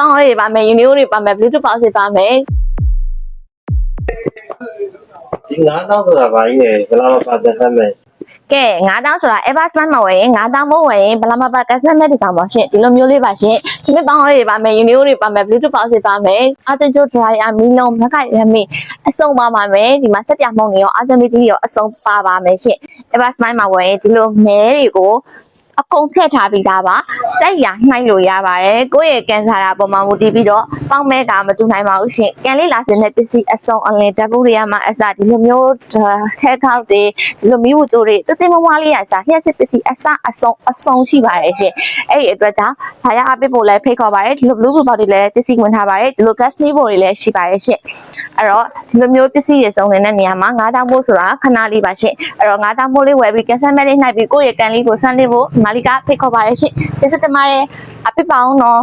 ပေါင်းတွေပါမယ်ယူနီယိုတွေပါမယ် Bluetooth ပေါက်တွေပါမယ် ဒီ9000ဆိုတာဘာကြီးလဲဘယ်လောက်ပါသက်သက်မဲ့ ကဲ9000ဆိုတာ Airbus Smart မှာဝယ်ရင်9000မို့ဝယ်ရင်ဘလာမပါကက်ဆက်မဲ့ဒီဆောင်ပါရှင်ဒီလိုမျိုးလေးပါရှင်ဒီမဲ့ပေါင်းတွေပါမယ်ယူနီယိုတွေပါမယ် Bluetooth ပေါက်တွေပါမယ်အာတန်ကျို dryer မီလုံးမခိုက်ရမီအစုံပါပါမယ်ဒီမှာစက်ပြမှုန့်တွေရောအာတန်မီတီရောအစုံပါပါမယ်ရှင် Airbus Smart မှာဝယ်ရင်ဒီလိုမဲတွေကိုအကုန်ထည့်ထားပြီးသားပါကြိုက်ရနှိုင်းလို့ရပါတယ်ကိုယ့်ရဲ့ကန်ဆာတာပေါ်မှာမူတည်ပြီးတော့ပေါင်းမဲတာမတူနိုင်ပါဘူးရှင်ကန်လေးလာစင်တဲ့ပစ္စည်းအစုံအလင်ဓာတ်ပုံတွေကမှအစဒီလိုမျိုးထဲခောက်တွေဒီလိုမျိုးကြိုးတွေတသိမမွားလေးရစားလျှက်စစ်ပစ္စည်းအစုံရှိပါတယ်ရှင်အဲ့ဒီအတွက်ကြောင့်ဒါရအပစ်ဖို့လည်းဖိတ်ခေါ်ပါတယ်ဒီလို Bluetooth ပေါက်တွေလည်းပစ္စည်းဝင်ထားပါတယ်ဒီလို gas နှီးဖို့တွေလည်းရှိပါတယ်ရှင်အဲ့တော့ဒီလိုမျိုးပစ္စည်းတွေစုံနေတဲ့နေရာမှာ9000မို့ဆိုတာခဏလေးပါရှင်အဲ့တော့9000မို့လေးဝယ်ပြီး cancel မဲ့လေးနှိုက်ပြီးကိုယ့်ရဲ့ကန်လေးကိုဆန်းလေးဖို့မာလီကဖိတ်ခေါ်ပါတယ်ရှင်ကျေးဇူးတင်ပါတယ်အပစ်ပါအောင်နော်